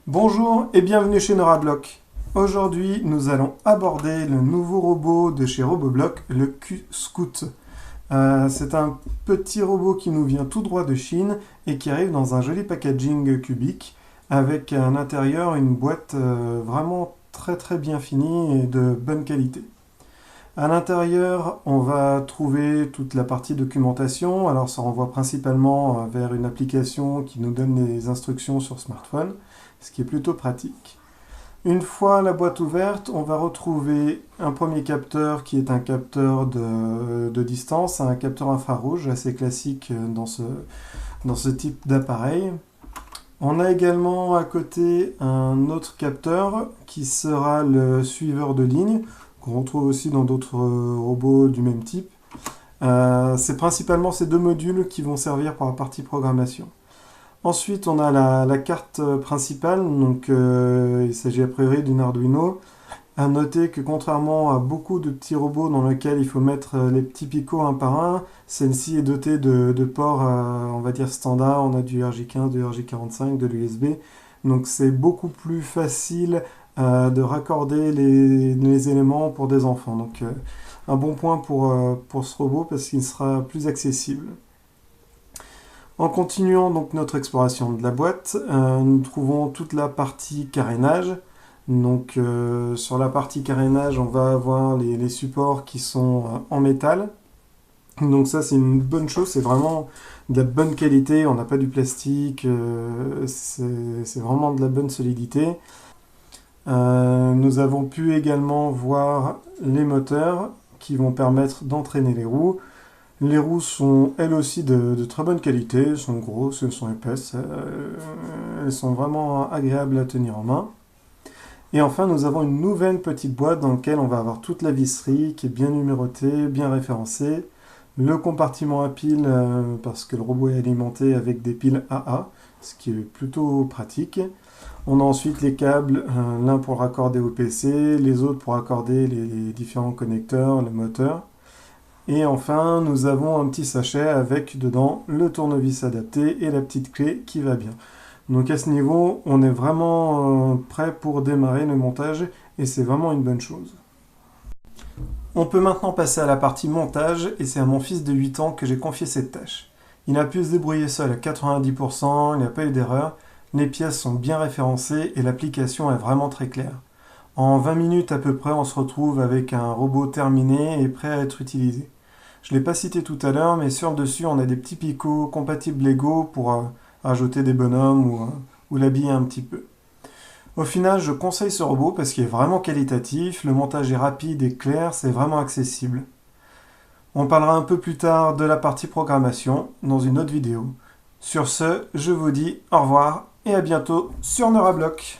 Bonjour et bienvenue chez NeuraBlock. Aujourd'hui, nous allons aborder le nouveau robot de chez Roboblock, le Q-Scoot. C'est un petit robot qui nous vient tout droit de Chine et qui arrive dans un joli packaging cubique avec à l'intérieur une boîte vraiment très bien finie et de bonne qualité. À l'intérieur, on va trouver toute la partie documentation. Alors ça renvoie principalement vers une application qui nous donne les instructions sur smartphone, ce qui est plutôt pratique. Une fois la boîte ouverte, on va retrouver un premier capteur qui est un capteur de distance, un capteur infrarouge assez classique dans ce type d'appareil. On a également à côté un autre capteur qui sera le suiveur de ligne, qu'on retrouve aussi dans d'autres robots du même type. C'est principalement ces deux modules qui vont servir pour la partie programmation. Ensuite, on a la carte principale, donc il s'agit a priori d'une Arduino. À noter que contrairement à beaucoup de petits robots dans lesquels il faut mettre les petits picots un par un, celle-ci est dotée de ports, on va dire standard. On a du RJ15, du RJ45, de l'USB. Donc c'est beaucoup plus facile de raccorder les éléments pour des enfants. Donc un bon point pour ce robot parce qu'il sera plus accessible. En continuant donc notre exploration de la boîte, nous trouvons toute la partie carénage. Donc sur la partie carénage, on va avoir les supports qui sont en métal. Donc ça c'est une bonne chose, c'est vraiment de la bonne qualité, on n'a pas du plastique, c'est vraiment de la bonne solidité. Nous avons pu également voir les moteurs qui vont permettre d'entraîner les roues. Les roues sont elles aussi de très bonne qualité, elles sont grosses, elles sont épaisses, elles sont vraiment agréables à tenir en main. Et enfin, nous avons une nouvelle petite boîte dans laquelle on va avoir toute la visserie qui est bien numérotée, bien référencée. Le compartiment à piles, parce que le robot est alimenté avec des piles AA, ce qui est plutôt pratique. On a ensuite les câbles, l'un pour raccorder au PC, les autres pour raccorder les différents connecteurs, le moteur. Et enfin, nous avons un petit sachet avec dedans le tournevis adapté et la petite clé qui va bien. Donc à ce niveau, on est vraiment prêt pour démarrer le montage et c'est vraiment une bonne chose. On peut maintenant passer à la partie montage et c'est à mon fils de 8 ans que j'ai confié cette tâche. Il a pu se débrouiller seul à 90%, il n'y a pas eu d'erreur, les pièces sont bien référencées et l'application est vraiment très claire. En 20 minutes à peu près, on se retrouve avec un robot terminé et prêt à être utilisé. Je ne l'ai pas cité tout à l'heure, mais sur le dessus, on a des petits picots compatibles Lego pour ajouter des bonhommes ou l'habiller un petit peu. Au final, je conseille ce robot parce qu'il est vraiment qualitatif, le montage est rapide et clair, c'est vraiment accessible. On parlera un peu plus tard de la partie programmation dans une autre vidéo. Sur ce, je vous dis au revoir et à bientôt sur NeuraBlock.